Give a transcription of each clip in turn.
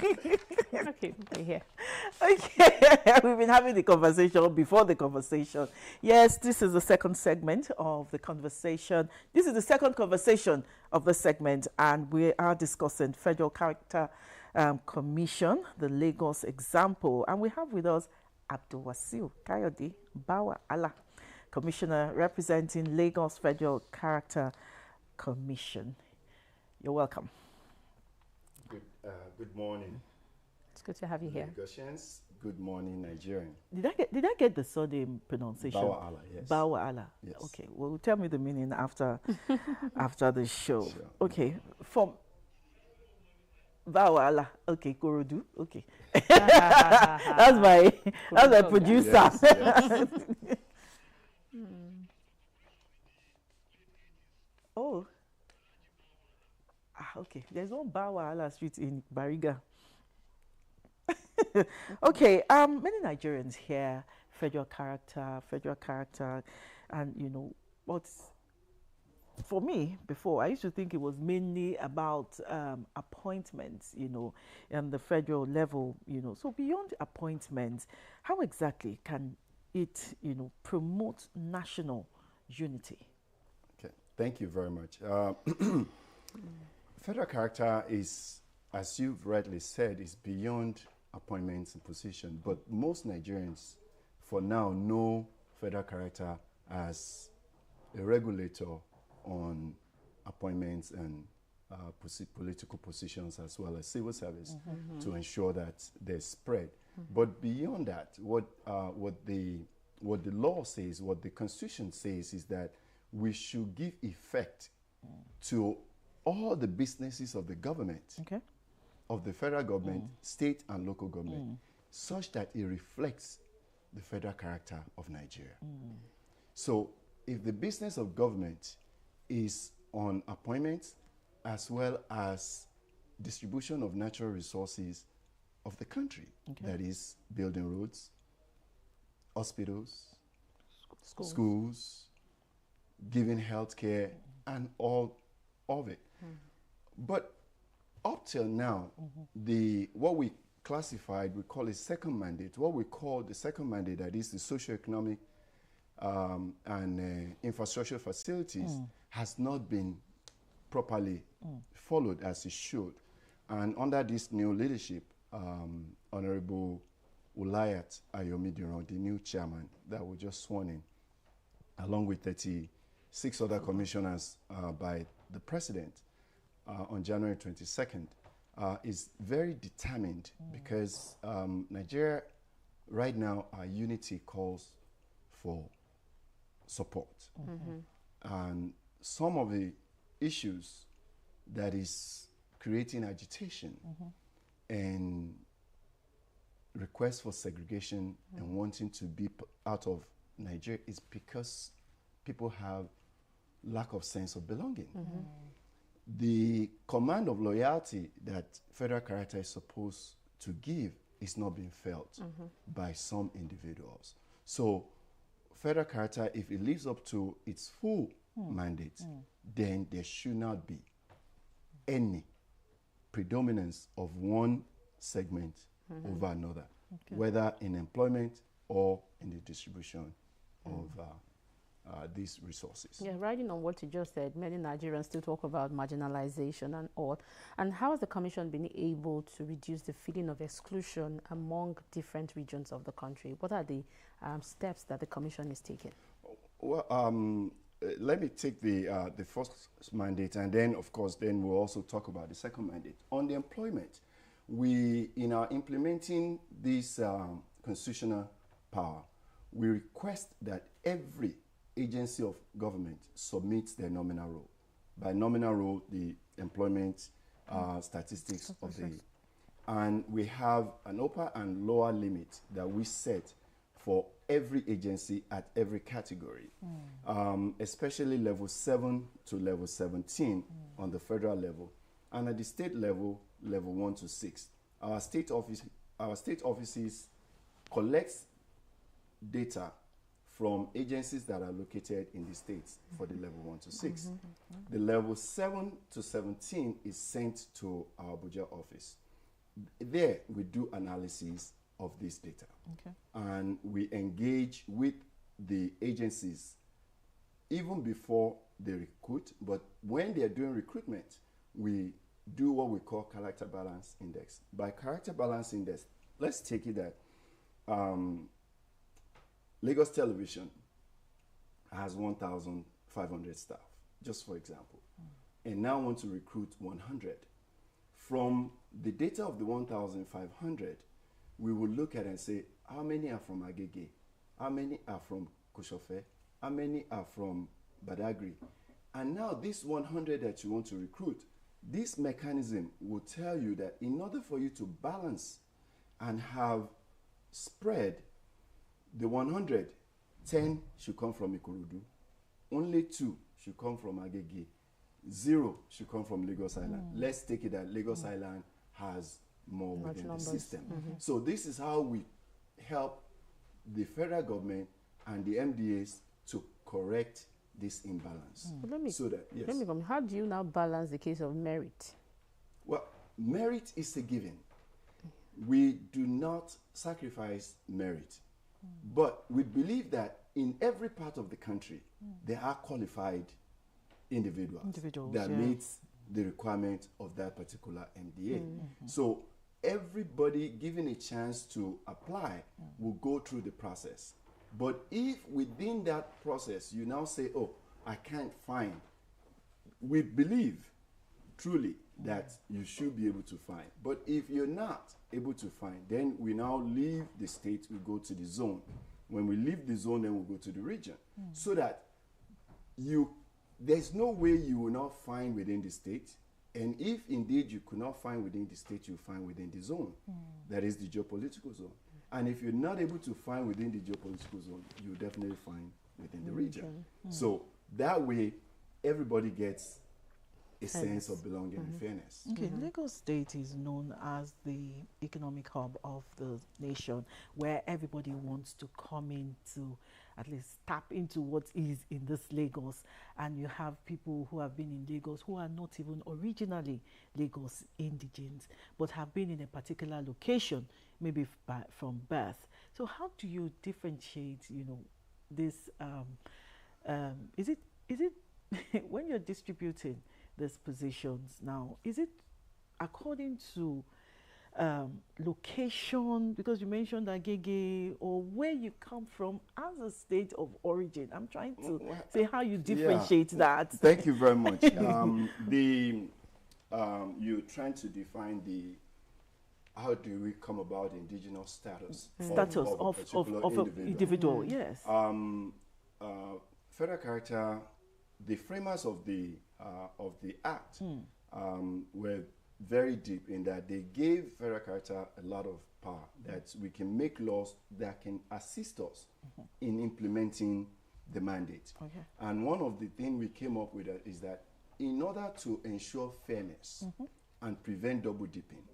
Okay, we're here. Okay, we've been having the conversation before the conversation. Yes, this is the second segment of the conversation. This is the second conversation of the segment, and we are discussing Federal Character Commission, the Lagos example. And we have with us Abdulwasiu Kayode Bawa Allah, Commissioner representing Lagos Federal Character Commission. You're welcome. Good morning. It's good to have you here. Lagosians, good morning, Nigerian. Did I get the surname pronunciation? Bawa Allah, yes. Bawa Allah. Yes. Okay. Well, tell me the meaning after after the show. Sure. Okay. From Bawa Allah. Okay. Korodu. Okay. that's my producer. Yes, yes. Oh. Okay. There's one Bawa Allah street in Bariga. Okay, many Nigerians hear federal character, and you know what's for me before I used to think it was mainly about appointments, you know, on the federal level, you know. So beyond appointments, how exactly can it, you know, promote national unity? Okay, thank you very much. Federal character is, as you've rightly said, is beyond appointments and position, but most Nigerians for now know federal character as a regulator on appointments and political positions as well as civil service to ensure that they're spread. But beyond that, what the law says, what the Constitution says is that we should give effect to all the businesses of the government. Okay. Of the federal government, state and local government, such that it reflects the federal character of Nigeria. So if the business of government is on appointments as well as distribution of natural resources of the country, that is building roads, hospitals, schools, giving health care, and all of it. But up till now, what we classified, we call it second mandate. What we call the second mandate, that is the socioeconomic and infrastructure facilities, has not been properly followed as it should. And under this new leadership, Honorable Ulayat Ayomidiran, the new chairman that we just sworn in, along with 36 other commissioners by the president, on January 22nd, is very determined because Nigeria right now, our unity calls for support. And some of the issues that is creating agitation and requests for segregation and wanting to be out of Nigeria is because people have lack of sense of belonging. The command of loyalty that federal character is supposed to give is not being felt by some individuals. So federal character, if it lives up to its full mandate, then there should not be any predominance of one segment over another, whether in employment or in the distribution of these resources. Yeah, riding on what you just said, many Nigerians still talk about marginalization and all. And how has the Commission been able to reduce the feeling of exclusion among different regions of the country? What are the steps that the Commission is taking? Well, let me take the first mandate, and then, of course, then we'll also talk about the second mandate. On the employment, we, in our implementing this constitutional power, we request that every agency of government submits their nominal role. By nominal role, the employment statistics of the, and we have an upper and lower limit that we set for every agency at every category, especially level 7 to level 17 on the federal level, and at the state level, level 1 to 6. Our state offices collect data from agencies that are located in the states for the level 1 to 6. The level 7 to 17 is sent to our Abuja office. there we do analysis of this data. Okay. And we engage with the agencies even before they recruit, but when they're doing recruitment, we do what we call character balance index. By character balance index, let's take it that Lagos Television has 1,500 staff, just for example, and now want to recruit 100. From the data of the 1,500, we will look at and say, how many are from Agege? How many are from Koshofe? How many are from Badagry? And now this 100 that you want to recruit, this mechanism will tell you that in order for you to balance and have spread, the 100, 10 should come from Ikorodu, only 2 should come from Agege, 0 should come from Lagos Island. Let's take it that Lagos Island has more Much within numbers. the system. So this is how we help the federal government and the MDAs to correct this imbalance. But let me, So that, yes. let me come. How do you now balance the case of merit? Well, merit is a given. We do not sacrifice merit. But we believe that in every part of the country, there are qualified individuals that yeah. meet the requirement of that particular MDA. So everybody given a chance to apply will go through the process. But if within that process you now say, oh, I can't find, we believe truly that you should be able to find. But if you're not able to find, then we now leave the state, we go to the zone. When we leave the zone, then we'll go to the region. So that there's no way you will not find within the state. And if indeed you could not find within the state, you find within the zone. That is the geopolitical zone. And if you're not able to find within the geopolitical zone, you definitely find within the region. So that way, everybody gets a sense of belonging and fairness. Okay, Lagos State is known as the economic hub of the nation, where everybody wants to come in to at least tap into what is in this Lagos. And you have people who have been in Lagos who are not even originally Lagos indigents, but have been in a particular location, maybe from birth. So how do you differentiate, this, is it when you're distributing these positions now, is it according to location, because you mentioned Agege, or where you come from as a state of origin? I'm trying to say how you differentiate that. Thank you very much. You're trying to define how do we come about indigenous status Of an individual, yes. Federal character, the framers of the act were very deep in that they gave federal character a lot of power, that we can make laws that can assist us in implementing the mandate. Okay. And one of the things we came up with is that in order to ensure fairness and prevent double dipping,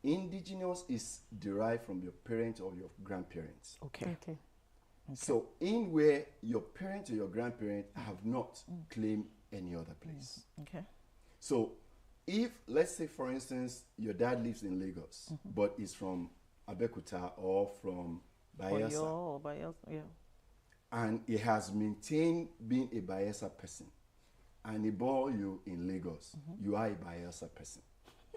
indigenous is derived from your parent or your grandparents. Okay. So in where your parent or your grandparent have not claimed any other place. Okay. So if, let's say for instance, your dad lives in Lagos, but is from Abeokuta or from Bayelsa, Or Bayelsa, yeah. and he has maintained being a Bayelsa person, and he bore you in Lagos, you are a Bayelsa person.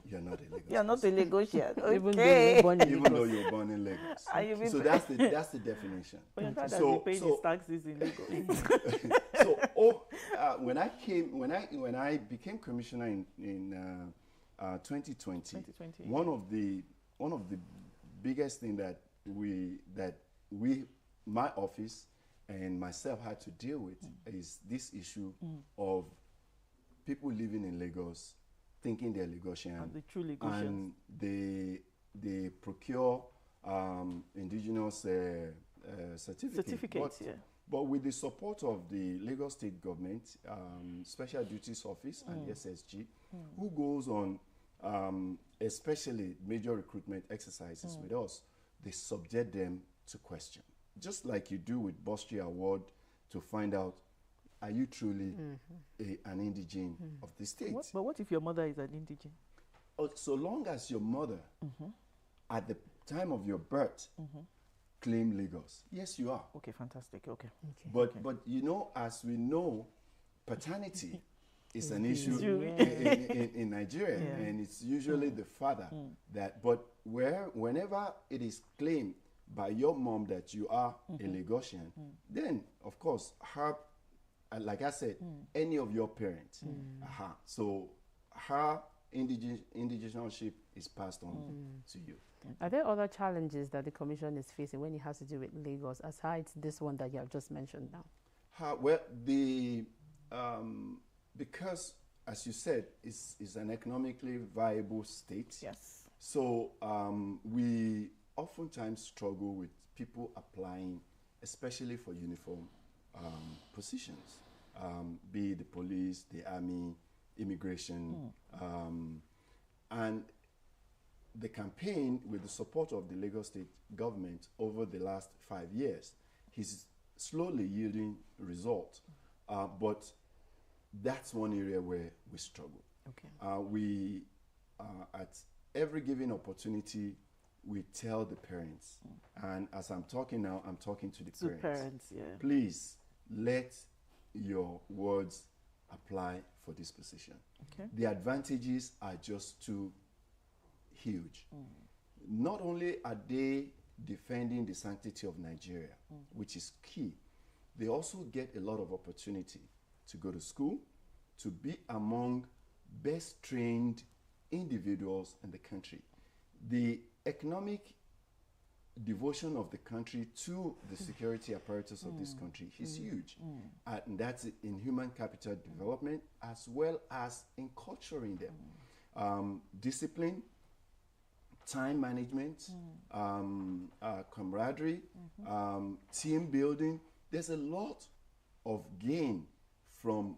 You're not a Lagos You're not a Lagosian. Okay. Even though you were born in even though Lagos. you're born in Lagos. And you've been So that's the definition. But your dad has So- been paying so- his taxes in Lagos. So when I became commissioner in 2020, 2020. one of the biggest thing that my office and myself had to deal with is this issue of people living in Lagos thinking they're Lagosian, And the true Lagosians. and they procure indigenous Certificates, yeah. But with the support of the Lagos State Government, Special Duties Office and SSG, who goes on especially major recruitment exercises with us, they subject them to question. Just like you do with Bursary Award to find out, are you truly an indigene of the state? But what if your mother is an indigene? so long as your mother, at the time of your birth, claim Lagos, yes, you are. Okay, fantastic. Okay. But you know, as we know, paternity is an issue in Nigeria, and it's usually the father that. But whenever it is claimed by your mom that you are a Lagosian, then of course her, like I said, any of your parents, so her indigeneship is passed on to you. Are there other challenges that the Commission is facing when it has to do with Lagos, aside this one that you have just mentioned now? Well, because, as you said, it's an economically viable state. Yes. So we oftentimes struggle with people applying, especially for uniform positions, be it the police, the army, immigration, and the campaign, with the support of the Lagos State government over the last 5 years, is slowly yielding results. But that's one area where we struggle. Okay. We, at every given opportunity, we tell the parents, and as I'm talking now, I'm talking to the parents. Yeah. Please let your words apply for this position. Okay. The advantages are just too huge. Not only are they defending the sanctity of Nigeria, which is key, they also get a lot of opportunity to go to school, to be among best trained individuals in the country. The economic devotion of the country to the security apparatus of this country is huge. And that's in human capital development as well as in culturing them. Discipline, time management, camaraderie, team building. There's a lot of gain from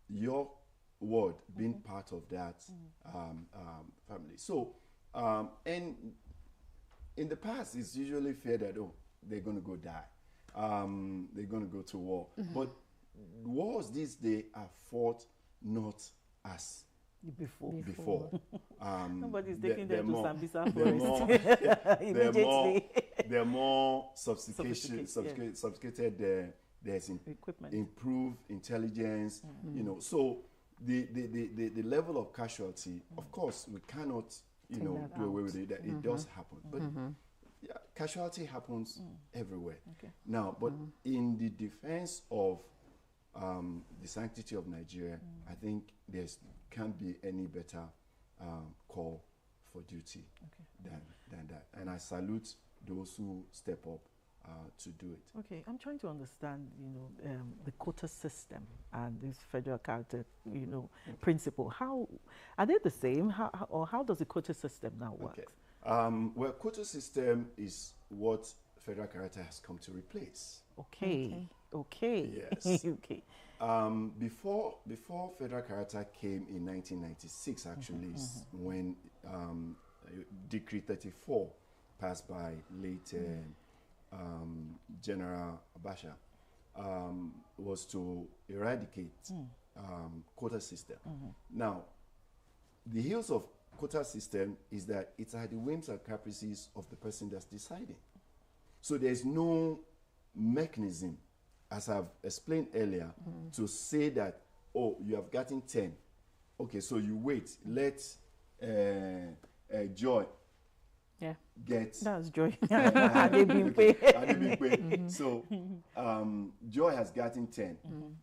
your word being part of that family. So, and in the past, it's usually feared that, oh, they're going to go die. They're going to go to war. But wars these days are fought not as before. Nobody's taking them to Sambisa Forest. immediately. They're more sophisticated. There's Equipment. improved intelligence. You know, so the level of casualty, of course, we cannot do away with it. That it does happen, but yeah, casualty happens everywhere. Okay. Now, but in the defense of the sanctity of Nigeria, I think can't be any better call for duty than that. And I salute those who step up to do it. Okay, I'm trying to understand, the quota system and this federal character, principle. How are they the same? How does the quota system now work? Okay. Well, quota system is what federal character has come to replace. Okay. Yes. Okay. Before federal character came in 1996, actually, when Decree 34 passed by late General Abacha, was to eradicate quota system. Now, the hills of quota system is that it's at the whims and caprices of the person that's deciding. So there's no mechanism, as I've explained earlier, to say that, oh, you have gotten 10. Okay, so you wait. Let Joy get... That's Joy. Adebimpe. So Joy has gotten 10.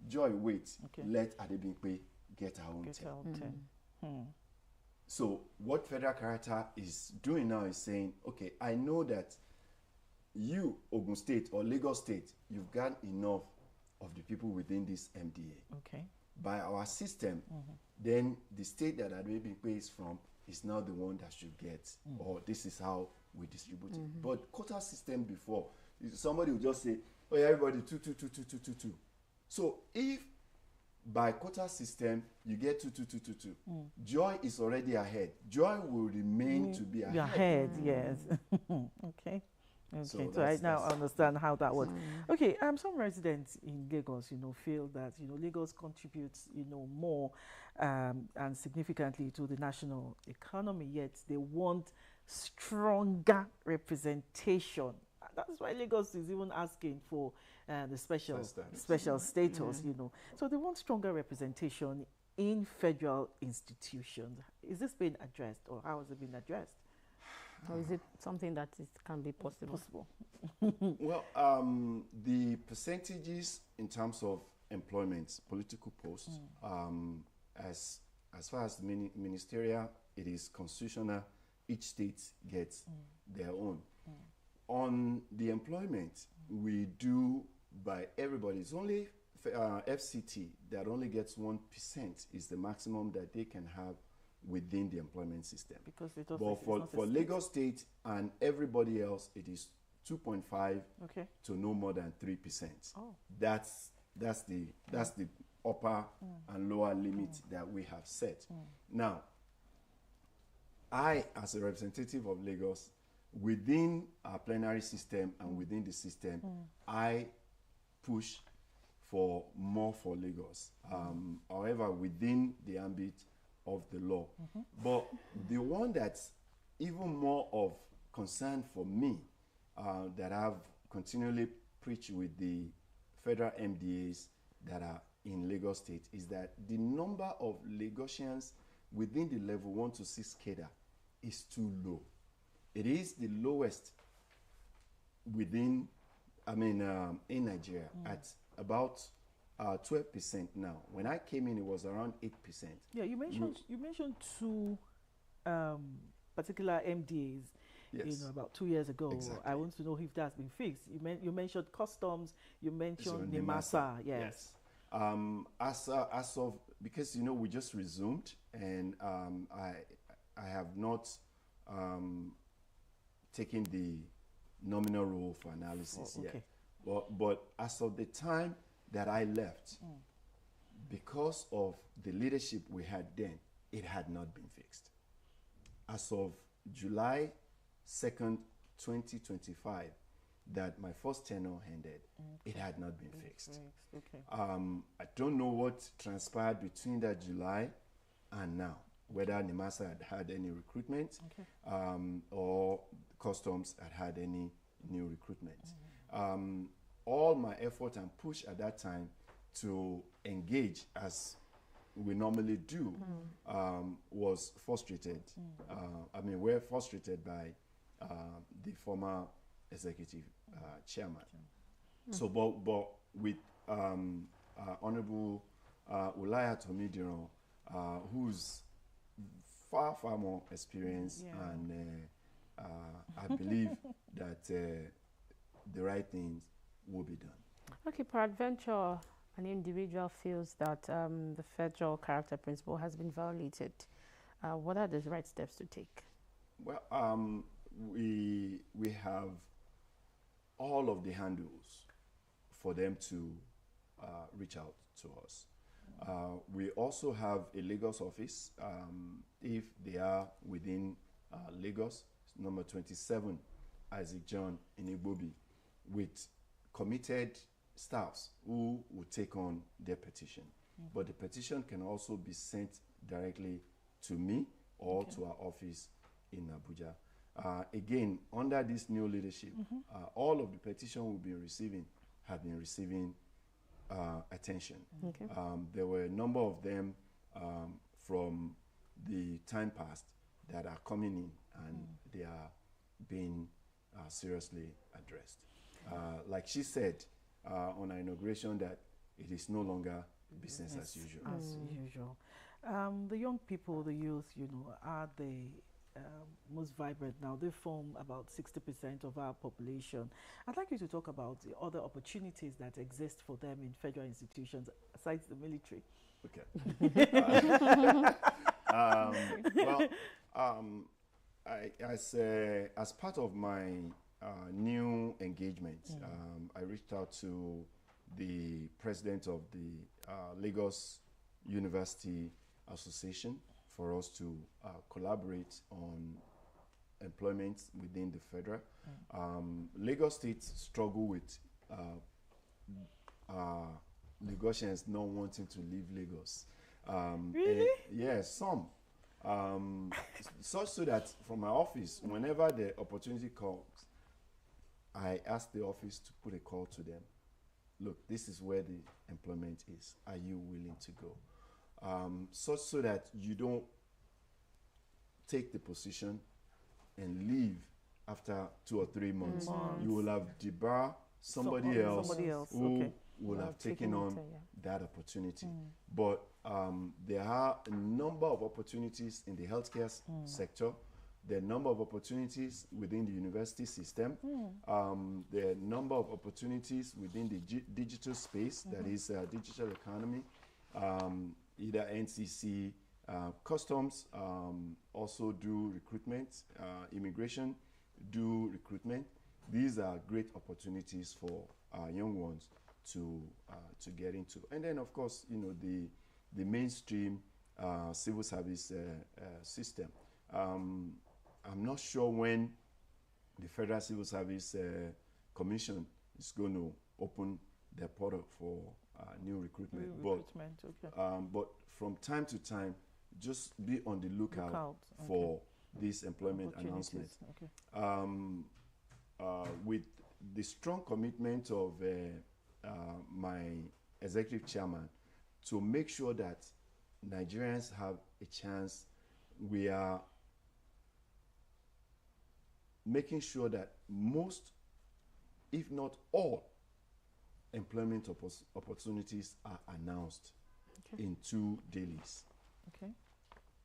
Joy, wait. Okay. Let Adebimpe get her own 10. So what federal character is doing now is saying, okay, I know that you, Ogun State or Lagos State, you've got enough of the people within this MDA. Okay. By our system, then the state that Adebimpe is from is now the one that should get, or this is how we distribute it. But quota system before, somebody would just say, oh yeah, everybody 2, 2, 2, 2, 2, 2, 2. So if by quota system you get 2, 2, 2, 2, 2, Joy is already ahead. Joy will remain to be ahead. Ahead, yes. Okay. Okay, so I now understand how that works. Okay, some residents in Lagos, feel that, Lagos contributes, more and significantly to the national economy, yet they want stronger representation. That's why Lagos is even asking for the special status, you know. So they want stronger representation in federal institutions. Is this being addressed, or how has it been addressed? Or is it something that can be possible? Well, the percentages in terms of employment, political posts, as far as ministerial, it is constitutional. Each state gets their own. On the employment, we do by everybody. It's only FCT that only gets 1% is the maximum that they can have within the employment system. Because it does, but for Lagos State and everybody else, it is 2.5 to no more than 3%. Oh. That's the upper and lower limit that we have set. Now, I, as a representative of Lagos, within our plenary system and within the system, I push for more for Lagos. However, within the ambit of the law. But the one that's even more of concern for me, that I've continually preached with the federal MDAs that are in Lagos State, is that the number of Lagosians within the level 1 to 6 cadre is too low. It is the lowest within, in Nigeria at about 12% now. When I came in, it was around 8%. Yeah, you mentioned two particular MDAs. Yes. You know, about 2 years ago. Exactly. I want to know if that's been fixed. You mentioned customs. You mentioned NIMASA. Yes. As of, because we just resumed, and I have not taken the nominal role for analysis yet. But as of the time that I left, because of the leadership we had then, it had not been fixed. As of July 2nd, 2025, that my first tenure ended, it had not been fixed. I don't know what transpired between that July and now, whether NIMASA had any recruitment, or customs had any new recruitment. All my effort and push at that time to engage, as we normally do, was frustrated. We're frustrated by the former executive chairman. So, but with Honorable Ulayat Omidiran, who's far more experienced, and I believe that the right things will be done. Okay, peradventure, an individual feels that the federal character principle has been violated. What are the right steps to take? Well, we have all of the handles for them to reach out to us. We also have a Lagos office, if they are within Lagos, number 27, Isaac John in Igbobi, with committed staffs who will take on their petition. But the petition can also be sent directly to me or to our office in Abuja. Again, under this new leadership, all of the petitions we've been receiving have been receiving attention. There were a number of them from the time past that are coming in, and they are being seriously addressed. Like she said on our inauguration, that it is no longer business as usual. The young people, the youth, are the most vibrant now. They form about 60% of our population. I'd like you to talk about the other opportunities that exist for them in federal institutions aside the military. As part of my new engagement, I reached out to the president of the Lagos University Association for us to collaborate on employment within the federal. Lagos State struggle with Lagosians not wanting to leave Lagos. Really? Yes, some. So that from my office, whenever the opportunity comes, I ask the office to put a call to them. Look, this is where the employment is. Are you willing to go? So that you don't take the position and leave after 2 or 3 months. You will have debarred somebody else who will have taken on that opportunity. But there are a number of opportunities in the healthcare sector. There are a number of opportunities within the university system. There are a number of opportunities within the digital space, that is digital economy, either NCC, customs also do recruitment, immigration do recruitment. These are great opportunities for our young ones to get into. And then, of course, you know, the mainstream civil service system. I'm not sure when the Federal Civil Service Commission is going to open their portal for new recruitment. But from time to time, just be on the lookout for these employment announcements. With the strong commitment of my executive chairman to make sure that Nigerians have a chance, we are making sure that most, if not all, employment opportunities are announced in 2 dailies.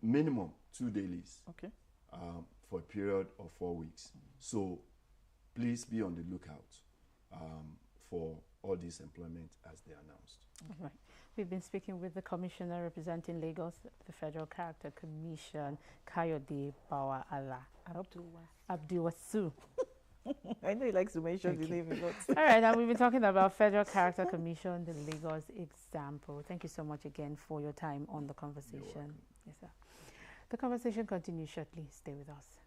Minimum 2 dailies for a period of 4 weeks. So please be on the lookout for all these employment as they are announced. All right. We've been speaking with the Commissioner representing Lagos, the Federal Character Commission, Kayode Bawala Abdulwasu. I know he likes to mention the name a lot. All right, and we've been talking about Federal Character Commission, the Lagos example. Thank you so much again for your time on the conversation. Yes, sir. The conversation continues shortly. Stay with us.